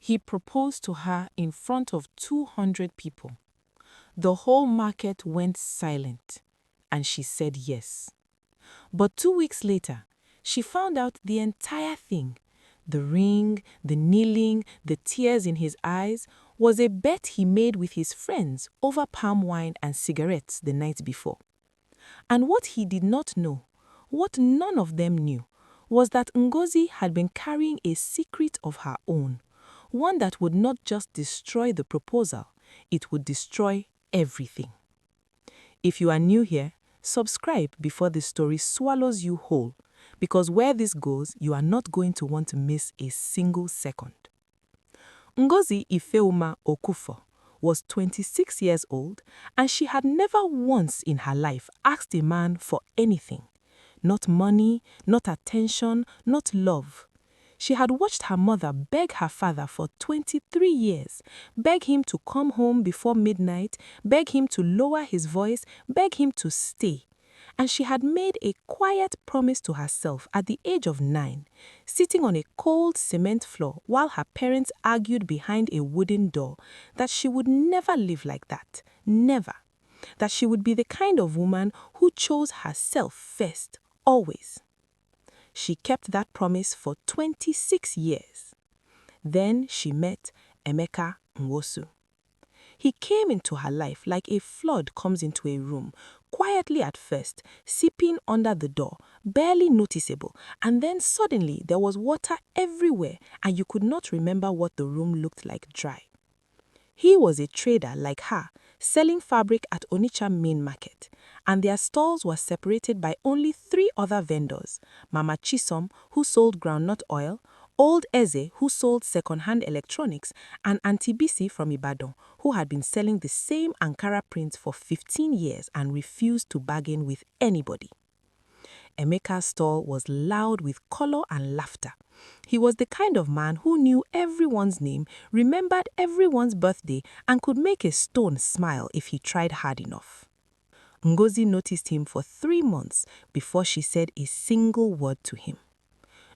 He proposed to her in front of 200 people. The whole market went silent, and she said yes. But 2 weeks later, she found out the entire thing. The ring, the kneeling, the tears in his eyes was a bet he made with his friends over palm wine and cigarettes the night before. And what he did not know, what none of them knew, was that Ngozi had been carrying a secret of her own, one that would not just destroy the proposal, it would destroy everything. If you are new here, subscribe before the story swallows you whole, because where this goes, you are not going to want to miss a single second. Ngozi Ifeoma Okufo was 26 years old, and she had never once in her life asked a man for anything. Not money, not attention, not love. She had watched her mother beg her father for 23 years, beg him to come home before midnight, beg him to lower his voice, beg him to stay. And she had made a quiet promise to herself at the age of 9, sitting on a cold cement floor while her parents argued behind a wooden door, that she would never live like that, never. That she would be the kind of woman who chose herself first, always. She kept that promise for 26 years. Then she met Emeka Ngozi. He came into her life like a flood comes into a room, quietly at first, seeping under the door, barely noticeable, and then suddenly there was water everywhere and you could not remember what the room looked like dry. He was a trader like her, selling fabric at Onitsha main market, and their stalls were separated by only 3 other vendors: Mama Chisom, who sold groundnut oil, Old Eze, who sold second-hand electronics, and Auntie Bisi from Ibadan, who had been selling the same Ankara prints for 15 years and refused to bargain with anybody. Emeka's stall was loud with color and laughter. He was the kind of man who knew everyone's name, remembered everyone's birthday, and could make a stone smile if he tried hard enough. Ngozi noticed him for 3 months before she said a single word to him.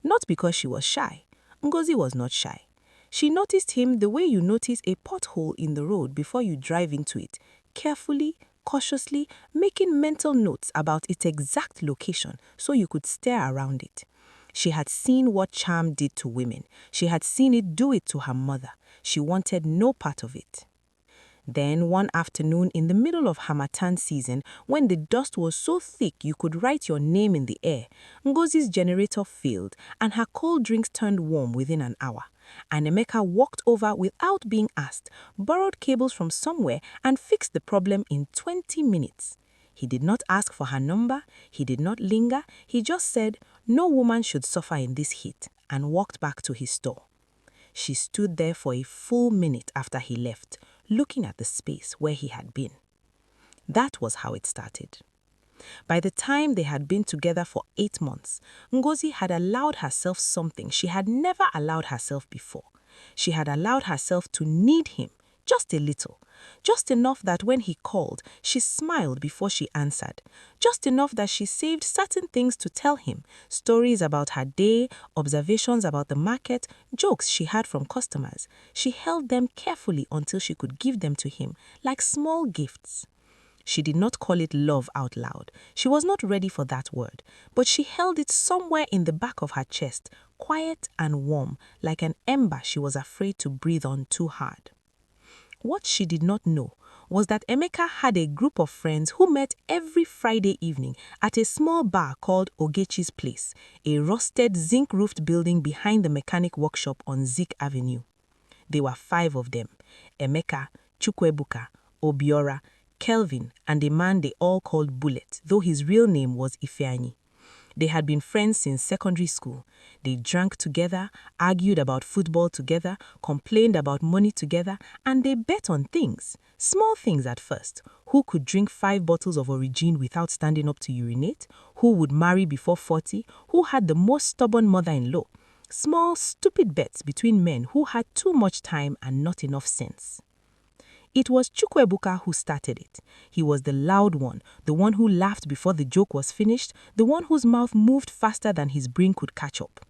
Not because she was shy. Ngozi was not shy. She noticed him the way you notice a pothole in the road before you drive into it, carefully, cautiously, making mental notes about its exact location so you could stare around it. She had seen what charm did to women. She had seen it do it to her mother. She wanted no part of it. Then one afternoon in the middle of Harmattan season, when the dust was so thick you could write your name in the air, Ngozi's generator failed and her cold drinks turned warm within an hour. And Emeka walked over without being asked, borrowed cables from somewhere and fixed the problem in 20 minutes. He did not ask for her number, he did not linger, he just said, "No woman should suffer in this heat," and walked back to his store. She stood there for a full minute after he left, looking at the space where he had been. That was how it started. By the time they had been together for 8 months, Ngozi had allowed herself something she had never allowed herself before. She had allowed herself to need him, just a little, just enough that when he called, she smiled before she answered, just enough that she saved certain things to tell him, stories about her day, observations about the market, jokes she had from customers. She held them carefully until she could give them to him, like small gifts. She did not call it love out loud. She was not ready for that word, but she held it somewhere in the back of her chest, quiet and warm, like an ember she was afraid to breathe on too hard. What she did not know was that Emeka had a group of friends who met every Friday evening at a small bar called Ogechi's Place, a rusted zinc-roofed building behind the mechanic workshop on Zik Avenue. There were 5 of them: Emeka, Chukwuebuka, Obiora, Kelvin, and a man they all called Bullet, though his real name was Ifeanyi. They had been friends since secondary school. They drank together, argued about football together, complained about money together, and they bet on things. Small things at first. Who could drink 5 bottles of Origin without standing up to urinate? Who would marry before 40? Who had the most stubborn mother-in-law? Small, stupid bets between men who had too much time and not enough sense. It was Chukwuebuka who started it. He was the loud one, the one who laughed before the joke was finished, the one whose mouth moved faster than his brain could catch up.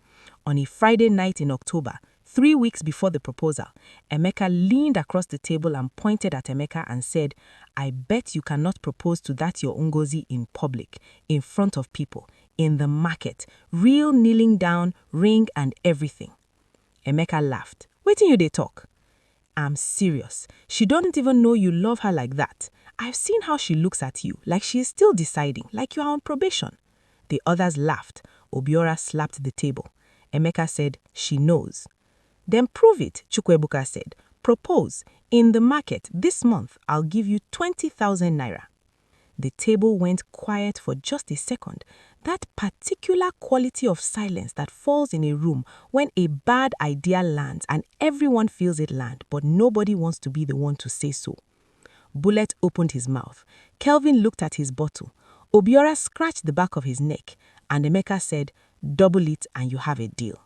On a Friday night in October, 3 weeks before the proposal, Emeka leaned across the table and pointed at Emeka and said, "I bet you cannot propose to that your Ngozi in public, in front of people, in the market, real kneeling down, ring and everything." Emeka laughed. "Wetin you dey talk?" "I'm serious. She doesn't even know you love her like that. I've seen how she looks at you, like she is still deciding, like you are on probation." The others laughed. Obiora slapped the table. Emeka said, "She knows." "Then prove it," Chukwuebuka said. "Propose. In the market, this month, I'll give you 20,000 naira. The table went quiet for just a second. That particular quality of silence that falls in a room when a bad idea lands and everyone feels it land, but nobody wants to be the one to say so. Bullet opened his mouth. Kelvin looked at his bottle. Obiora scratched the back of his neck, and Emeka said, "Double it and you have a deal."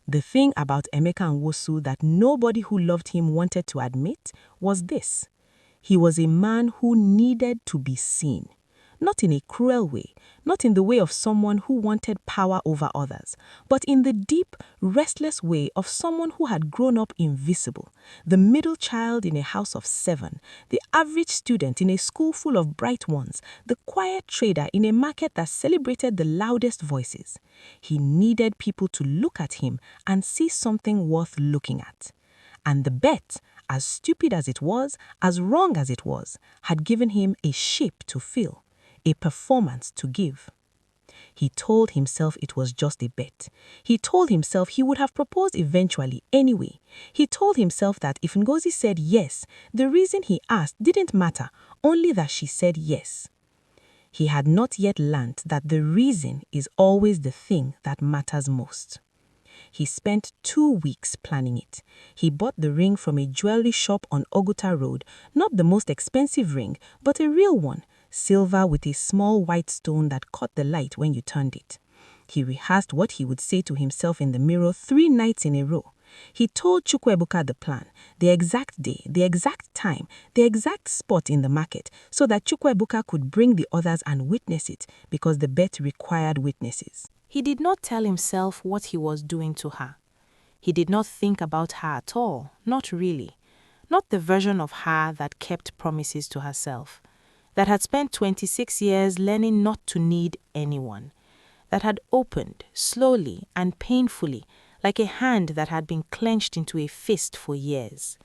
The thing about Emeka Nwosu that nobody who loved him wanted to admit was this. He was a man who needed to be seen. Not in a cruel way, not in the way of someone who wanted power over others, but in the deep, restless way of someone who had grown up invisible, the middle child in a house of 7, the average student in a school full of bright ones, the quiet trader in a market that celebrated the loudest voices. He needed people to look at him and see something worth looking at. And the bet, as stupid as it was, as wrong as it was, had given him a shape to fill, a performance to give. He told himself it was just a bet. He told himself he would have proposed eventually anyway. He told himself that if Ngozi said yes, the reason he asked didn't matter, only that she said yes. He had not yet learnt that the reason is always the thing that matters most. He spent 2 weeks planning it. He bought the ring from a jewelry shop on Oguta Road, not the most expensive ring, but a real one, silver with a small white stone that caught the light when you turned it. He rehearsed what he would say to himself in the mirror 3 nights in a row. He told Chukwuebuka the plan, the exact day, the exact time, the exact spot in the market, so that Chukwuebuka could bring the others and witness it, because the bet required witnesses. He did not tell himself what he was doing to her. He did not think about her at all, not really. Not the version of her that kept promises to herself, that had spent 26 years learning not to need anyone, that had opened slowly and painfully like a hand that had been clenched into a fist for years.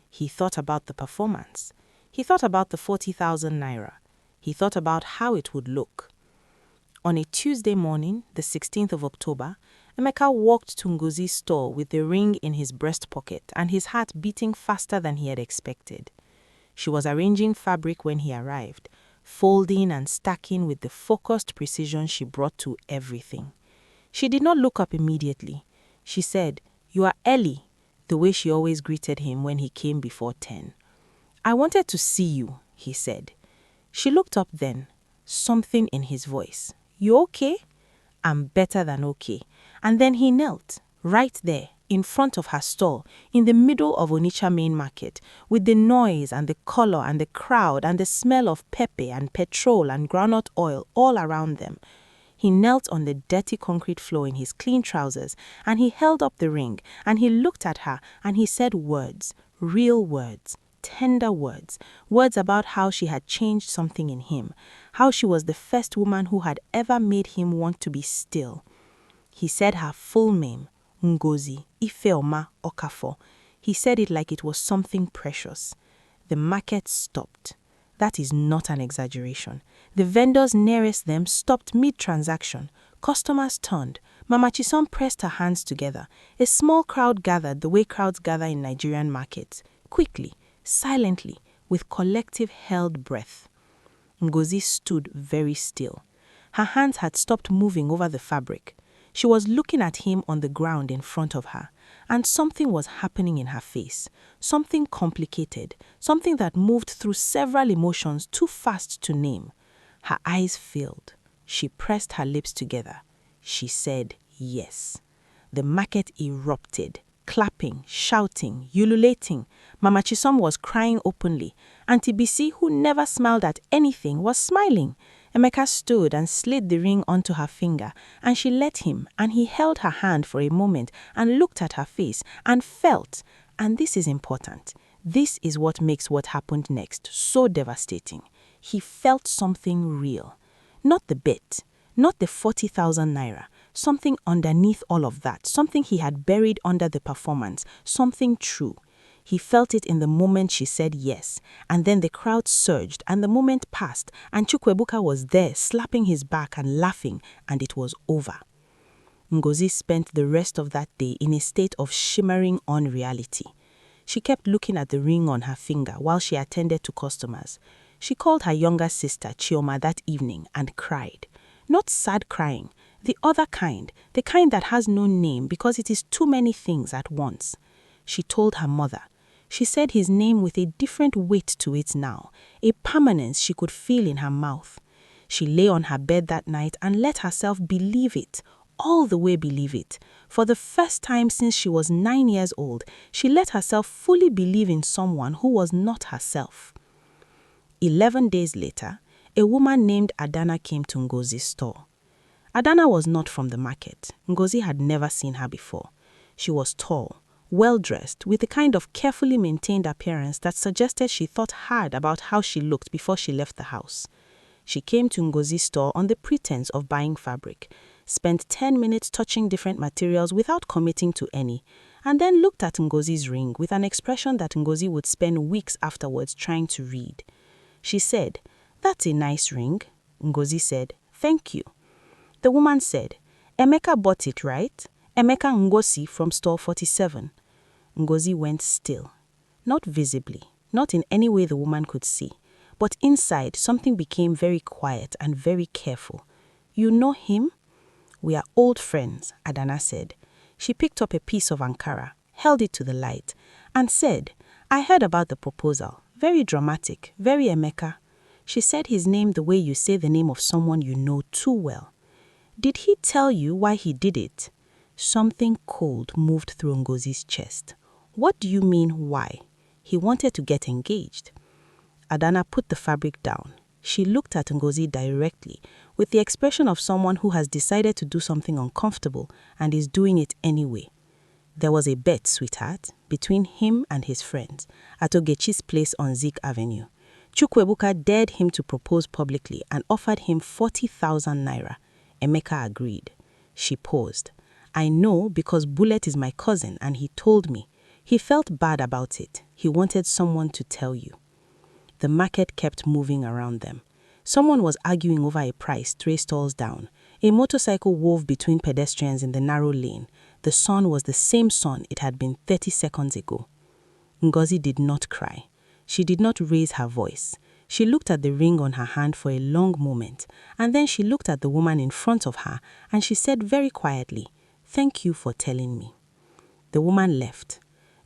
He thought about the performance. He thought about the 40,000 naira. He thought about how it would look. On a Tuesday morning, the 16th of October, Emeka walked to Ngozi's store with the ring in his breast pocket and his heart beating faster than he had expected. She was arranging fabric when he arrived, folding and stacking with the focused precision she brought to everything. She did not look up immediately. She said, "You are early," the way she always greeted him when he came before 10. "I wanted to see you," he said. She looked up then, something in his voice. "You okay?" "I'm better than okay." And then he knelt, right there, in front of her stall, in the middle of Onitsha main market, with the noise and the color and the crowd and the smell of pepper and petrol and groundnut oil all around them. He knelt on the dirty concrete floor in his clean trousers, and he held up the ring, and he looked at her, and he said words, real words, tender words, words about how she had changed something in him, how she was the first woman who had ever made him want to be still. He said her full name, Ngozi Ifeoma Okafor. He said it like it was something precious. The market stopped. That is not an exaggeration. The vendors nearest them stopped mid-transaction. Customers turned. Mama Chisom pressed her hands together. A small crowd gathered the way crowds gather in Nigerian markets, quickly, silently, with collective held breath. Ngozi stood very still. Her hands had stopped moving over the fabric. She was looking at him on the ground in front of her, and something was happening in her face, something complicated, something that moved through several emotions too fast to name. Her eyes filled. She pressed her lips together. She said yes. The market erupted, clapping, shouting, ululating. Mama Chisom was crying openly. Auntie Bisi, who never smiled at anything, was smiling. Emeka stood and slid the ring onto her finger, and she let him, and he held her hand for a moment and looked at her face and felt, and this is important, this is what makes what happened next so devastating. He felt something real. Not the bet, not the 40,000 naira, something underneath all of that, something he had buried under the performance, something true. He felt it in the moment she said yes, and then the crowd surged, and the moment passed, and Chukwuebuka was there slapping his back and laughing, and it was over. Ngozi spent the rest of that day in a state of shimmering unreality. She kept looking at the ring on her finger while she attended to customers. She called her younger sister Chioma that evening and cried. Not sad crying, the other kind, the kind that has no name because it is too many things at once. She told her mother. She said his name with a different weight to it now, a permanence she could feel in her mouth. She lay on her bed that night and let herself believe it, all the way believe it. For the first time since she was 9 years old, she let herself fully believe in someone who was not herself. 11 days later, a woman named Adana came to Ngozi's store. Adana was not from the market. Ngozi had never seen her before. She was tall, well-dressed, with the kind of carefully maintained appearance that suggested she thought hard about how she looked before she left the house. She came to Ngozi's store on the pretense of buying fabric, spent 10 minutes touching different materials without committing to any, and then looked at Ngozi's ring with an expression that Ngozi would spend weeks afterwards trying to read. She said, "That's a nice ring." Ngozi said, "Thank you." The woman said, "Emeka bought it, right? Emeka Ngozi from store 47. Ngozi went still. Not visibly, not in any way the woman could see. But inside, something became very quiet and very careful. "You know him?" "We are old friends," Adana said. She picked up a piece of Ankara, held it to the light, and said, "I heard about the proposal. Very dramatic, very Emeka." She said his name the way you say the name of someone you know too well. "Did he tell you why he did it?" Something cold moved through Ngozi's chest. "What do you mean, why?" "He wanted to get engaged." Adana put the fabric down. She looked at Ngozi directly, with the expression of someone who has decided to do something uncomfortable and is doing it anyway. "There was a bet, sweetheart, between him and his friends at Ogechi's place on Zik Avenue. Chukwuebuka dared him to propose publicly and offered him 40,000 naira. Emeka agreed." She paused. "I know because Bullet is my cousin and he told me. He felt bad about it. He wanted someone to tell you." The market kept moving around them. Someone was arguing over a price 3 stalls down. A motorcycle wove between pedestrians in the narrow lane. The sun was the same sun it had been 30 seconds ago. Ngozi did not cry. She did not raise her voice. She looked at the ring on her hand for a long moment, and then she looked at the woman in front of her, and she said very quietly, "Thank you for telling me." The woman left.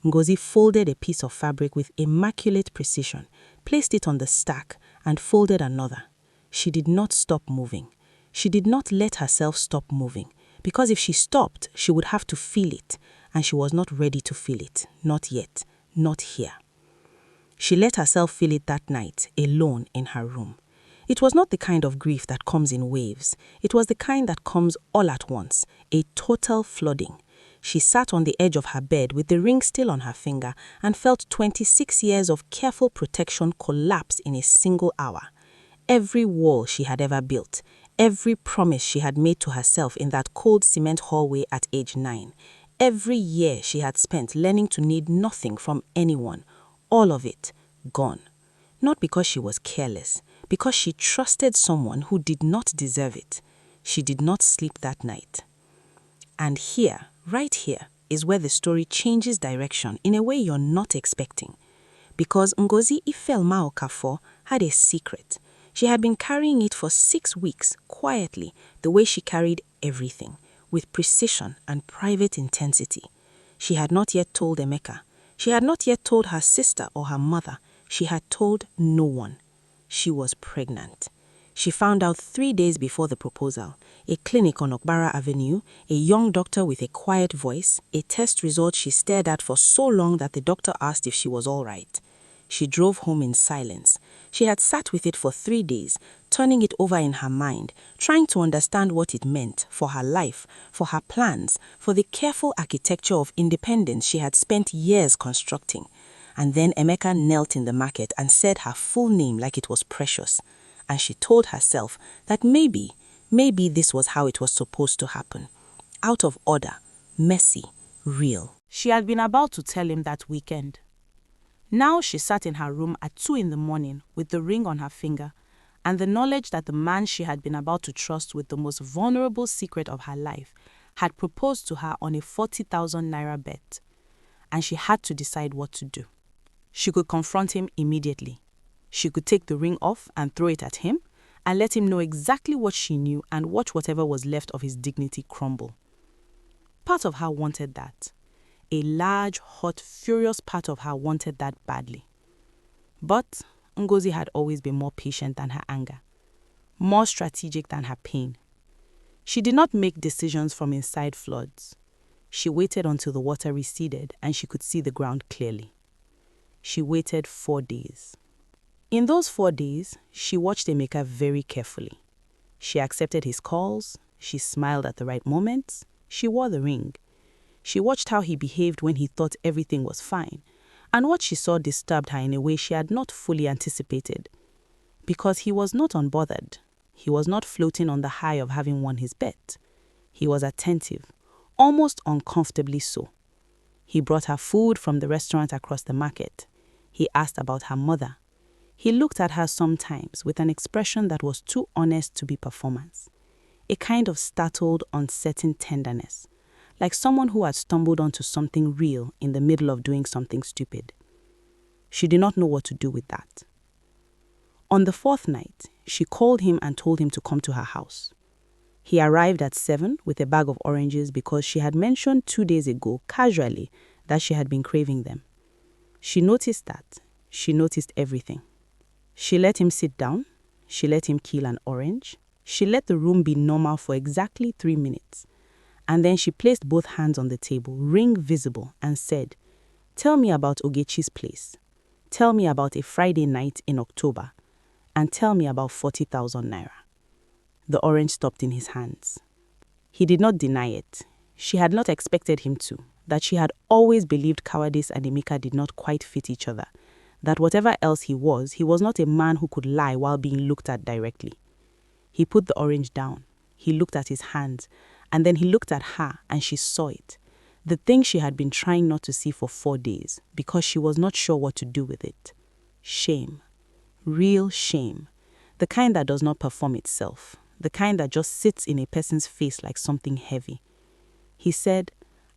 Ngozi folded a piece of fabric with immaculate precision, placed it on the stack, and folded another. She did not stop moving. She did not let herself stop moving, because if she stopped, she would have to feel it, and she was not ready to feel it, not yet, not here. She let herself feel it that night, alone in her room. It was not the kind of grief that comes in waves. It was the kind that comes all at once, a total flooding. She sat on the edge of her bed with the ring still on her finger and felt 26 years of careful protection collapse in a single hour. Every wall she had ever built, every promise she had made to herself in that cold cement hallway at age 9, every year she had spent learning to need nothing from anyone, all of it gone. Not because she was careless, because she trusted someone who did not deserve it. She did not sleep that night. And here, right here, is where the story changes direction in a way you're not expecting. Because Ngozi Ifelma Okafor had a secret. She had been carrying it for 6 weeks, quietly, the way she carried everything, with precision and private intensity. She had not yet told Emeka. She had not yet told her sister or her mother. She had told no one. She was pregnant. She found out 3 days before the proposal. A clinic on Okbara Avenue, a young doctor with a quiet voice, a test result she stared at for so long that the doctor asked if she was all right. She drove home in silence. She had sat with it for 3 days, turning it over in her mind, trying to understand what it meant for her life, for her plans, for the careful architecture of independence she had spent years constructing. And then Emeka knelt in the market and said her full name like it was precious. And she told herself that maybe this was how it was supposed to happen. Out of order, messy, real. She had been about to tell him that weekend. Now she sat in her room at 2 a.m. with the ring on her finger and the knowledge that the man she had been about to trust with the most vulnerable secret of her life had proposed to her on a 40,000 naira bet. And she had to decide what to do. She could confront him immediately. She could take the ring off and throw it at him and let him know exactly what she knew and watch whatever was left of his dignity crumble. Part of her wanted that. A large, hot, furious part of her wanted that badly. But Ngozi had always been more patient than her anger, more strategic than her pain. She did not make decisions from inside floods. She waited until the water receded and she could see the ground clearly. She waited 4 days. In those 4 days, she watched Emeka very carefully. She accepted his calls, she smiled at the right moments, she wore the ring. She watched how he behaved when he thought everything was fine, and what she saw disturbed her in a way she had not fully anticipated. Because he was not unbothered. He was not floating on the high of having won his bet. He was attentive, almost uncomfortably so. He brought her food from the restaurant across the market. He asked about her mother. He looked at her sometimes with an expression that was too honest to be performance. A kind of startled, uncertain tenderness, like someone who had stumbled onto something real in the middle of doing something stupid. She did not know what to do with that. On the 4th night, she called him and told him to come to her house. He arrived at 7 with a bag of oranges because she had mentioned 2 days ago, casually, that she had been craving them. She noticed that. She noticed everything. She let him sit down. She let him peel an orange. She let the room be normal for exactly 3 minutes. And then she placed both hands on the table, ring visible, and said, "Tell me about Ogechi's place. Tell me about a Friday night in October. And tell me about 40,000 naira." The orange stopped in his hands. He did not deny it. She had not expected him to, that she had always believed cowardice and Emeka did not quite fit each other, that whatever else he was not a man who could lie while being looked at directly. He put the orange down. He looked at his hands, and then he looked at her and she saw it. The thing she had been trying not to see for 4 days because she was not sure what to do with it. Shame. Real shame. The kind that does not perform itself. The kind that just sits in a person's face like something heavy. He said,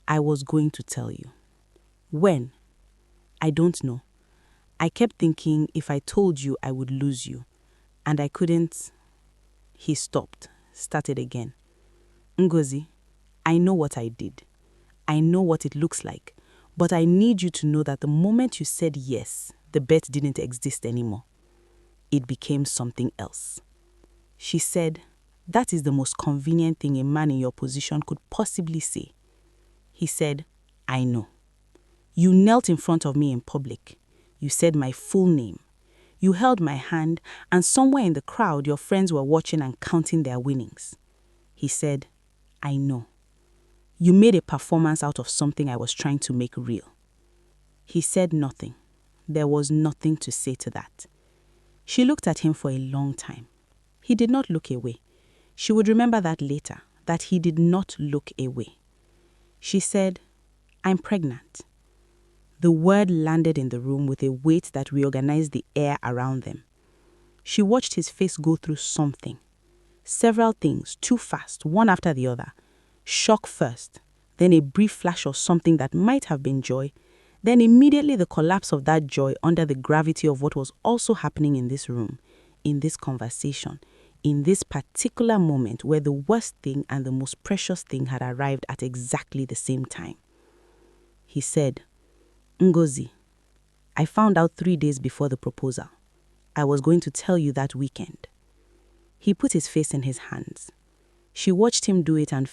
"I was going to tell you." When? I don't know. I kept thinking if I told you I would lose you. And I couldn't. He stopped, started again. "Ngozi, I know what I did. I know what it looks like. But I need you to know that the moment you said yes, the bet didn't exist anymore. It became something else." She said, "That is the most convenient thing a man in your position could possibly say." He said, "I know. You knelt in front of me in public. You said my full name. You held my hand, and somewhere in the crowd your friends were watching and counting their winnings." He said, "I know. You made a performance out of something I was trying to make real." He said nothing. There was nothing to say to that. She looked at him for a long time. He did not look away. She would remember that later, that he did not look away. She said, "I'm pregnant." The word landed in the room with a weight that reorganized the air around them. She watched his face go through something. Several things, too fast, one after the other. Shock first, then a brief flash of something that might have been joy, then immediately the collapse of that joy under the gravity of what was also happening in this room, in this conversation, in this particular moment where the worst thing and the most precious thing had arrived at exactly the same time. He said, "Ngozi, I found out 3 days before the proposal. I was going to tell you that weekend." He put his face in his hands. She watched him do it and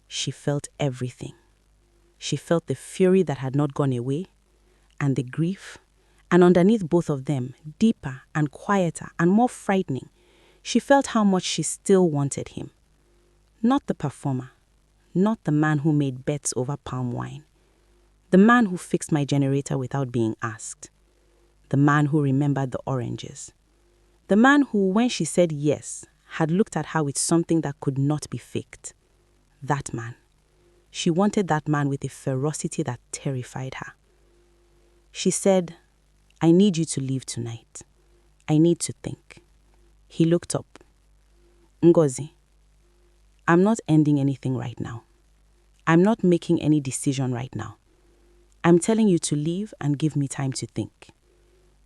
she felt everything. She felt the fury that had not gone away, and the grief, And underneath both of them, deeper and quieter and more frightening, she felt how much she still wanted him. Not the performer, not the man who made bets over palm wine, the man who fixed my generator without being asked, the man who remembered the oranges, the man who, when she said yes, had looked at her with something that could not be faked. That man. She wanted that man with a ferocity that terrified her. She said, "I need you to leave tonight. I need to think." He looked up. "Ngozi, I'm not ending anything right now. I'm not making any decision right now. I'm telling you to leave and give me time to think.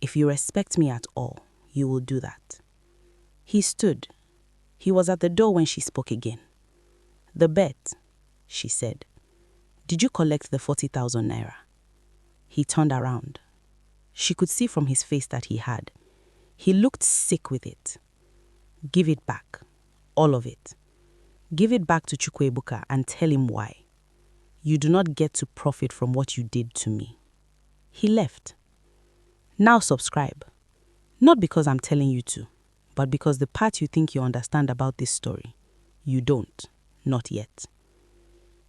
If you respect me at all, you will do that." He stood. He was at the door when she spoke again. "The bet," she said. "Did you collect the 40,000 naira?" He turned around. She could see from his face that he had. He looked sick with it. "Give it back. All of it. Give it back to Chukwuebuka and tell him why. You do not get to profit from what you did to me." He left. "Now subscribe. Not because I'm telling you to, but because the part you think you understand about this story, you don't. Not yet."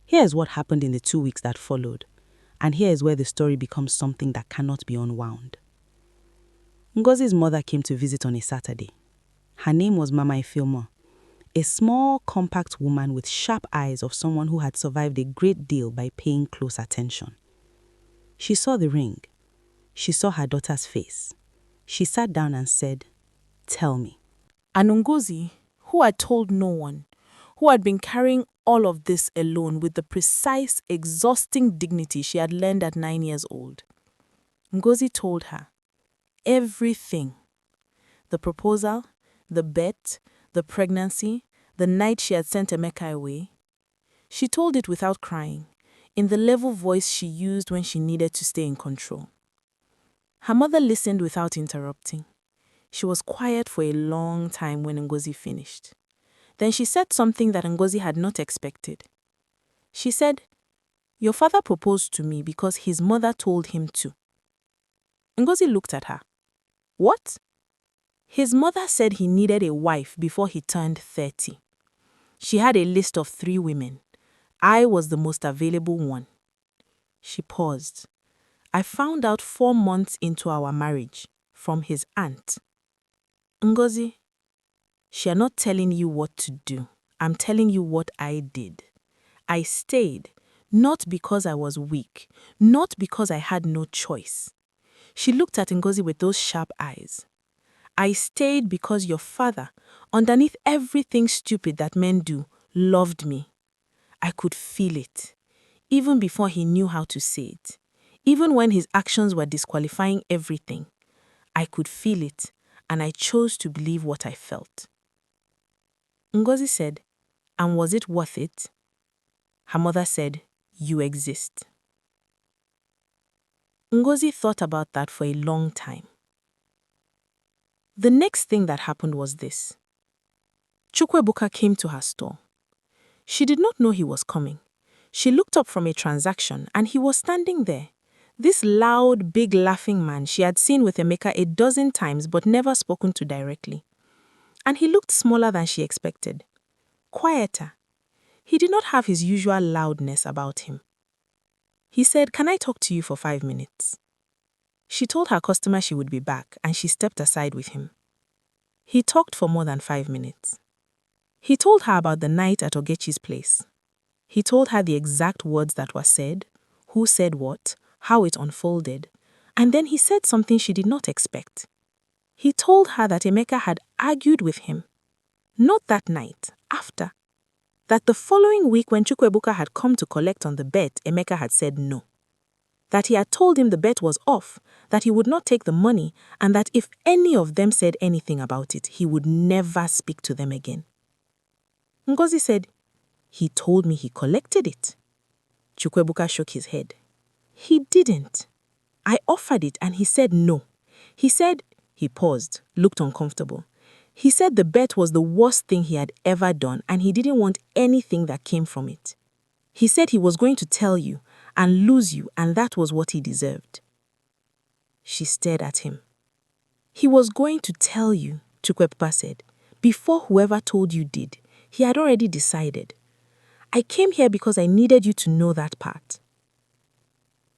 Here is what happened in the 2 weeks that followed, and here is where the story becomes something that cannot be unwound. Ngozi's mother came to visit on a Saturday. Her name was Mama Ifeoma, a small, compact woman with sharp eyes of someone who had survived a great deal by paying close attention. She saw the ring. She saw her daughter's face. She sat down and said, "Tell me." And Ngozi, who had told no one, who had been carrying all of this alone with the precise, exhausting dignity she had learned at 9 years old. Ngozi told her everything. The proposal, the bet, the pregnancy, the night she had sent Emeka away. She told it without crying, in the level voice she used when she needed to stay in control. Her mother listened without interrupting. She was quiet for a long time when Ngozi finished. Then she said something that Ngozi had not expected. She said, "Your father proposed to me because his mother told him to." Ngozi looked at her. "What?" "His mother said he needed a wife before he turned 30. She had a list of 3 women. I was the most available one." She paused. "I found out 4 months into our marriage from his aunt." "Ngozi, I'm not telling you what to do. I'm telling you what I did. I stayed, not because I was weak, not because I had no choice." She looked at Ngozi with those sharp eyes. "I stayed because your father, underneath everything stupid that men do, loved me. I could feel it, even before he knew how to say it, even when his actions were disqualifying everything. I could feel it, and I chose to believe what I felt." Ngozi said, "And was it worth it?" Her mother said, "You exist." Ngozi thought about that for a long time. The next thing that happened was this. Chukwuebuka came to her store. She did not know he was coming. She looked up from a transaction and he was standing there. This loud, big laughing man she had seen with Emeka a dozen times but never spoken to directly. And he looked smaller than she expected. Quieter. He did not have his usual loudness about him. He said, "Can I talk to you for 5 minutes?" She told her customer she would be back and she stepped aside with him. He talked for more than 5 minutes. He told her about the night at Ogechi's place. He told her the exact words that were said, who said what, how it unfolded, and then he said something she did not expect. He told her that Emeka had argued with him. Not that night, after. That the following week when Chukwuebuka had come to collect on the bet, Emeka had said no. That he had told him the bet was off, that he would not take the money, and that if any of them said anything about it, he would never speak to them again. Ngozi said, "He told me he collected it." Chukwuebuka shook his head. "He didn't. I offered it and he said no. He said," he paused, looked uncomfortable. "He said the bet was the worst thing he had ever done and he didn't want anything that came from it. He said he was going to tell you and lose you and that was what he deserved." She stared at him. He was going to tell you, Chukwuebuka said. Before whoever told you did, he had already decided. I came here because I needed you to know that part.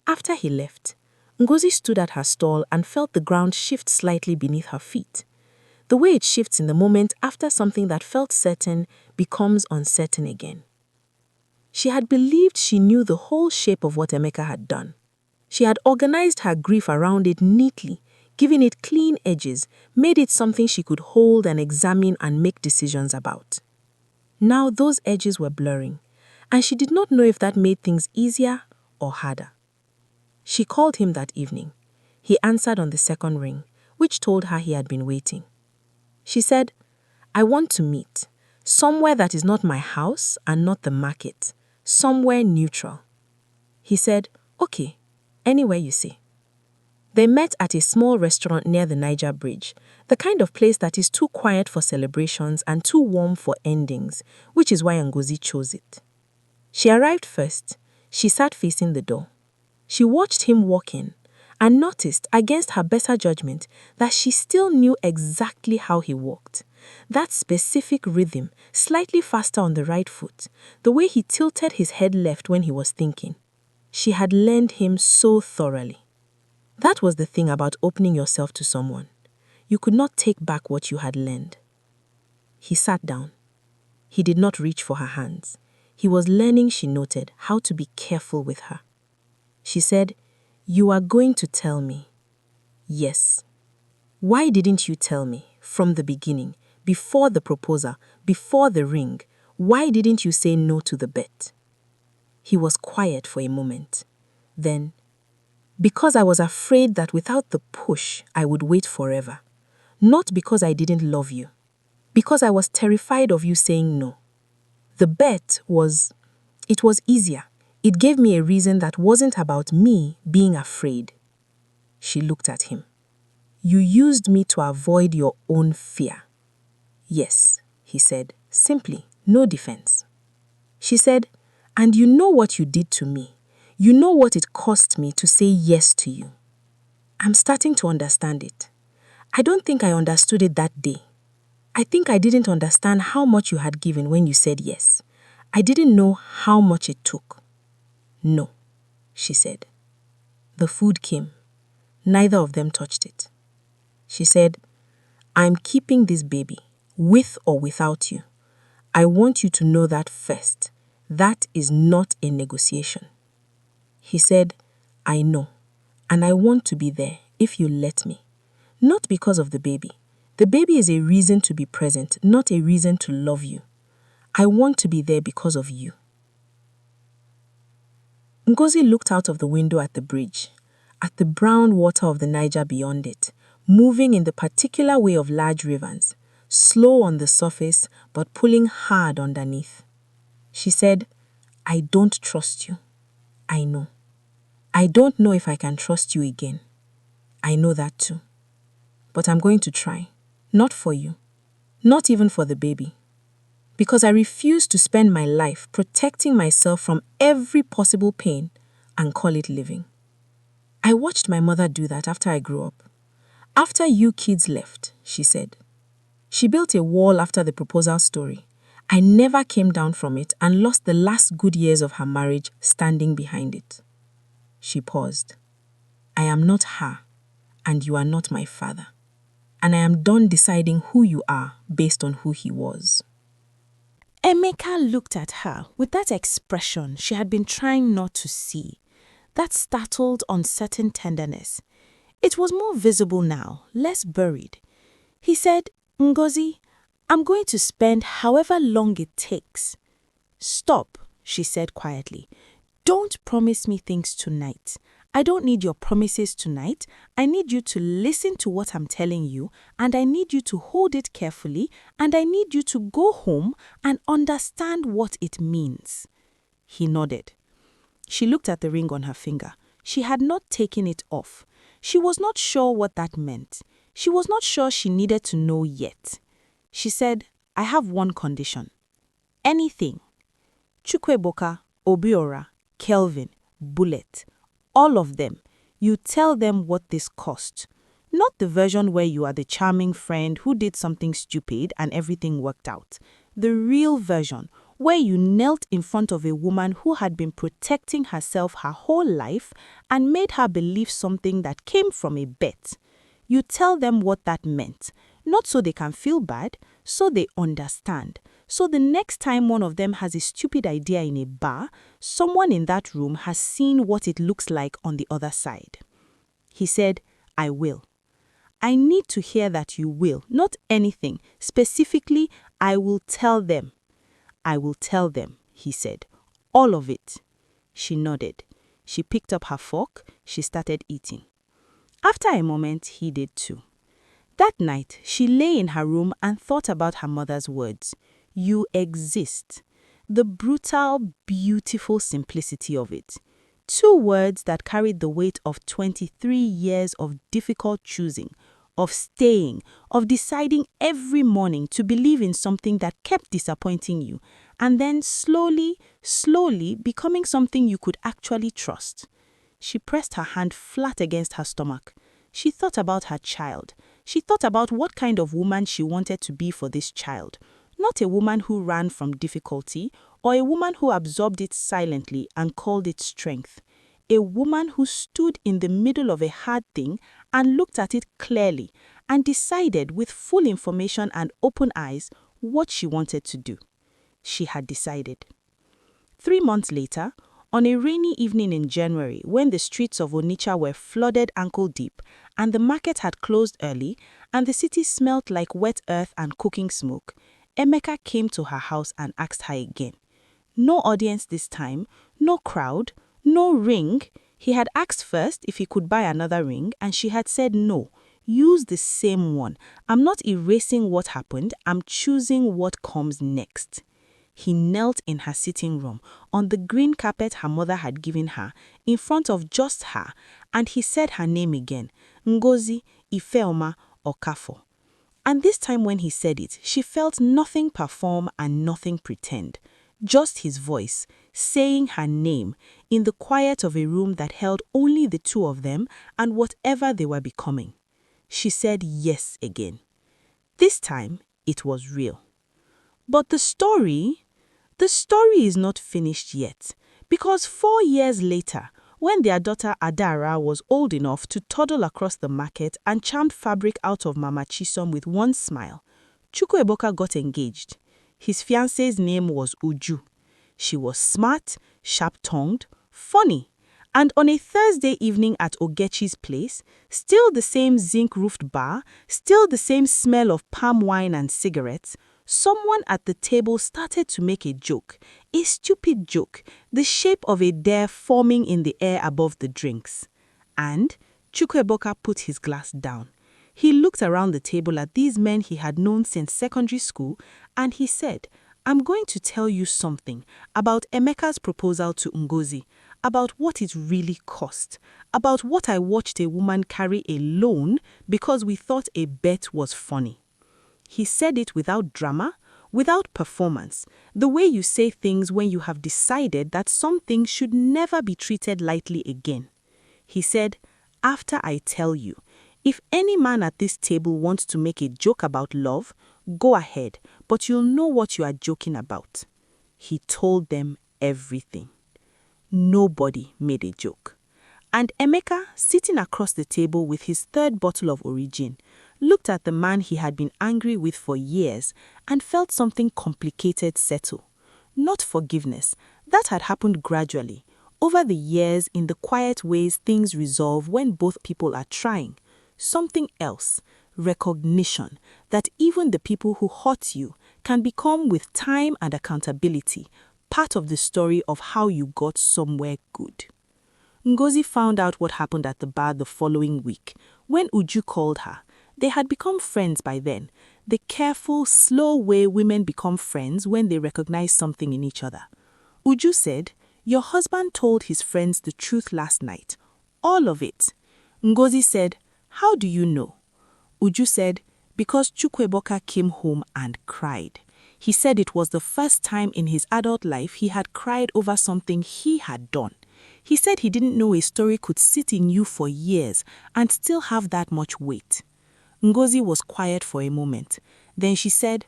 After he left, Ngozi stood at her stall and felt the ground shift slightly beneath her feet. The way it shifts in the moment after something that felt certain becomes uncertain again. She had believed she knew the whole shape of what Emeka had done. She had organized her grief around it neatly, given it clean edges, made it something she could hold and examine and make decisions about. Now those edges were blurring, and she did not know if that made things easier or harder. She called him that evening. He answered on the second ring, which told her he had been waiting. She said, I want to meet, somewhere that is not my house and not the market, somewhere neutral. He said, okay, anywhere you say. They met at a small restaurant near the Niger Bridge, the kind of place that is too quiet for celebrations and too warm for endings, which is why Ngozi chose it. She arrived first. She sat facing the door. She watched him walk in and noticed, against her better judgment, that she still knew exactly how he walked. That specific rhythm, slightly faster on the right foot, the way he tilted his head left when he was thinking. She had learned him so thoroughly. That was the thing about opening yourself to someone. You could not take back what you had learned. He sat down. He did not reach for her hands. He was learning, she noted, how to be careful with her. She said, You are going to tell me. Yes. Why didn't you tell me from the beginning, before the proposal, before the ring? Why didn't you say no to the bet? He was quiet for a moment. Then, because I was afraid that without the push, I would wait forever. Not because I didn't love you. Because I was terrified of you saying no. The bet was easier. It gave me a reason that wasn't about me being afraid. She looked at him. You used me to avoid your own fear. Yes, he said, simply, no defense. She said, and you know what you did to me. You know what it cost me to say yes to you. I'm starting to understand it. I don't think I understood it that day. I think I didn't understand how much you had given when you said yes. I didn't know how much it took. No, she said. The food came. Neither of them touched it. She said, I'm keeping this baby, with or without you. I want you to know that first. That is not a negotiation. He said, I know, and I want to be there if you let me. Not because of the baby. The baby is a reason to be present, not a reason to love you. I want to be there because of you. Ngozi looked out of the window at the bridge, at the brown water of the Niger beyond it, moving in the particular way of large rivers, slow on the surface but pulling hard underneath. She said, I don't trust you. I know. I don't know if I can trust you again. I know that too. But I'm going to try. Not for you. Not even for the baby. Because I refuse to spend my life protecting myself from every possible pain and call it living. I watched my mother do that after I grew up. After you kids left, she said. She built a wall after the proposal story. I never came down from it and lost the last good years of her marriage standing behind it. She paused. I am not her, and you are not my father. And I am done deciding who you are based on who he was. Emeka looked at her with that expression she had been trying not to see, that startled, uncertain tenderness. It was more visible now, less buried. He said, Ngozi, I'm going to spend however long it takes. Stop, she said quietly. Don't promise me things tonight. I don't need your promises tonight. I need you to listen to what I'm telling you, and I need you to hold it carefully, and I need you to go home and understand what it means. He nodded. She looked at the ring on her finger. She had not taken it off. She was not sure what that meant. She was not sure she needed to know yet. She said, I have one condition. Anything. Chukwuebuka, Obiora, Kelvin, Bullet, all of them. You tell them what this cost. Not the version where you are the charming friend who did something stupid and everything worked out. The real version, where you knelt in front of a woman who had been protecting herself her whole life and made her believe something that came from a bet. You tell them what that meant, not so they can feel bad, so they understand. So the next time one of them has a stupid idea in a bar, someone in that room has seen what it looks like on the other side. He said, I will. I need to hear that you will, not anything. Specifically, I will tell them. I will tell them, he said. All of it. She nodded. She picked up her fork. She started eating. After a moment, he did too. That night, she lay in her room and thought about her mother's words. You exist. The brutal, beautiful simplicity of it. 2 words that carried the weight of 23 years of difficult choosing, of staying, of deciding every morning to believe in something that kept disappointing you, and then slowly becoming something you could actually trust. She pressed her hand flat against her stomach. She thought about her child. She thought about what kind of woman she wanted to be for this child. Not a woman who ran from difficulty, or a woman who absorbed it silently and called it strength. A woman who stood in the middle of a hard thing and looked at it clearly and decided with full information and open eyes what she wanted to do. She had decided. 3 months later, on a rainy evening in January, when the streets of Onitsha were flooded ankle-deep and the market had closed early and the city smelt like wet earth and cooking smoke, Emeka came to her house and asked her again. No audience this time, no crowd, no ring. He had asked first if he could buy another ring and she had said no. Use the same one. I'm not erasing what happened, I'm choosing what comes next. He knelt in her sitting room, on the green carpet her mother had given her, in front of just her, and he said her name again, Ngozi, Ifeoma, Okafo. And this time when he said it, she felt nothing perform and nothing pretend. Just his voice, saying her name, in the quiet of a room that held only the 2 of them and whatever they were becoming. She said yes again. This time, it was real. But the story is not finished yet, because 4 years later, when their daughter Adara was old enough to toddle across the market and charmed fabric out of Mama Chisom with one smile, Chukwuebuka got engaged. His fiancée's name was Uju. She was smart, sharp-tongued, funny, and on a Thursday evening at Ogechi's place, still the same zinc-roofed bar, still the same smell of palm wine and cigarettes, someone at the table started to make a joke, a stupid joke, the shape of a dare forming in the air above the drinks. And Chukwuebuka put his glass down. He looked around the table at these men he had known since secondary school, and he said, I'm going to tell you something about Emeka's proposal to Ngozi, about what it really cost, about what I watched a woman carry alone because we thought a bet was funny. He said it without drama, without performance, the way you say things when you have decided that some things should never be treated lightly again. He said, after I tell you, if any man at this table wants to make a joke about love, go ahead, but you'll know what you are joking about. He told them everything. Nobody made a joke. And Emeka, sitting across the table with his 3rd bottle of Origin, looked at the man he had been angry with for years and felt something complicated settle. Not forgiveness, that had happened gradually, over the years in the quiet ways things resolve when both people are trying. Something else, recognition, that even the people who hurt you can become, with time and accountability, part of the story of how you got somewhere good. Ngozi found out what happened at the bar the following week. When Uju called her, they had become friends by then, the careful, slow way women become friends when they recognize something in each other. Uju said, your husband told his friends the truth last night. All of it. Ngozi said, how do you know? Uju said, because Chukwuebuka came home and cried. He said it was the first time in his adult life he had cried over something he had done. He said he didn't know a story could sit in you for years and still have that much weight. Ngozi was quiet for a moment. Then she said,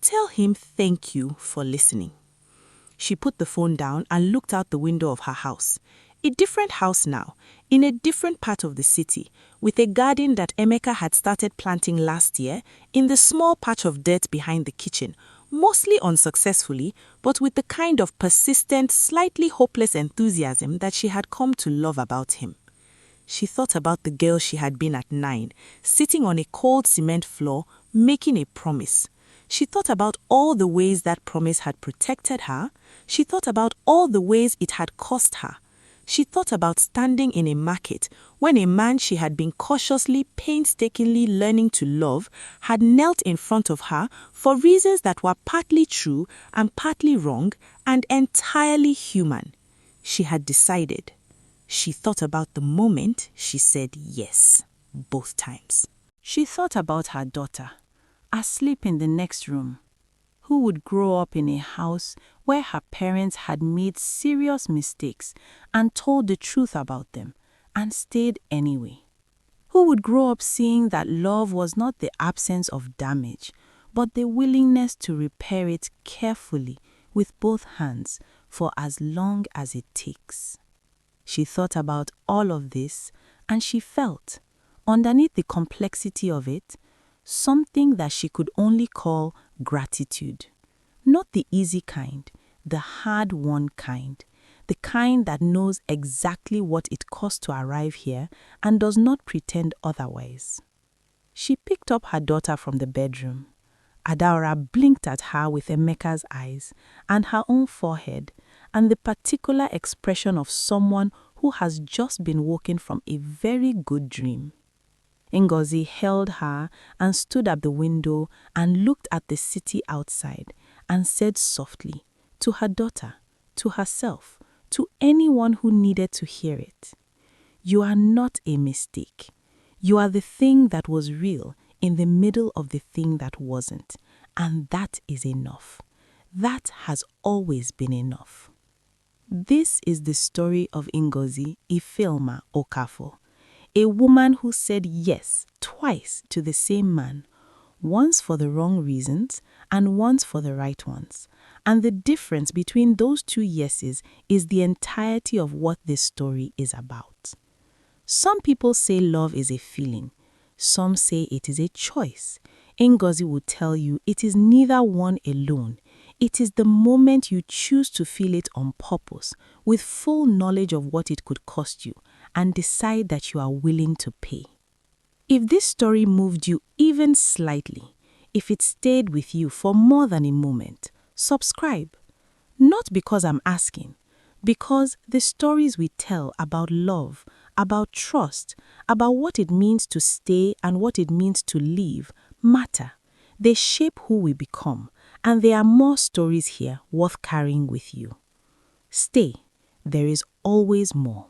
"Tell him thank you for listening." She put the phone down and looked out the window of her house. A different house now, in a different part of the city, with a garden that Emeka had started planting last year in the small patch of dirt behind the kitchen, mostly unsuccessfully, but with the kind of persistent, slightly hopeless enthusiasm that she had come to love about him. She thought about the girl she had been at 9, sitting on a cold cement floor, making a promise. She thought about all the ways that promise had protected her. She thought about all the ways it had cost her. She thought about standing in a market when a man she had been cautiously, painstakingly learning to love had knelt in front of her for reasons that were partly true and partly wrong and entirely human. She had decided. She thought about the moment she said yes, both times. She thought about her daughter, asleep in the next room, who would grow up in a house where her parents had made serious mistakes and told the truth about them and stayed anyway. Who would grow up seeing that love was not the absence of damage, but the willingness to repair it carefully with both hands for as long as it takes. She thought about all of this and she felt, underneath the complexity of it, something that she could only call gratitude. Not the easy kind, the hard-won kind, the kind that knows exactly what it costs to arrive here and does not pretend otherwise. She picked up her daughter from the bedroom. Adaora blinked at her with Emeka's eyes and her own forehead and the particular expression of someone who has just been woken from a very good dream. Ngozi held her and stood at the window and looked at the city outside and said softly, to her daughter, to herself, to anyone who needed to hear it, "You are not a mistake. You are the thing that was real in the middle of the thing that wasn't, and that is enough. That has always been enough." This is the story of Ngozi Ifeoma Okafor, a woman who said yes twice to the same man, once for the wrong reasons and once for the right ones. And the difference between those two yeses is the entirety of what this story is about. Some people say love is a feeling. Some say it is a choice. Ngozi will tell you it is neither one alone. It is the moment you choose to feel it on purpose, with full knowledge of what it could cost you, and decide that you are willing to pay. If this story moved you even slightly, if it stayed with you for more than a moment, subscribe. Not because I'm asking, because the stories we tell about love, about trust, about what it means to stay and what it means to leave matter. They shape who we become, and there are more stories here worth carrying with you. Stay, there is always more.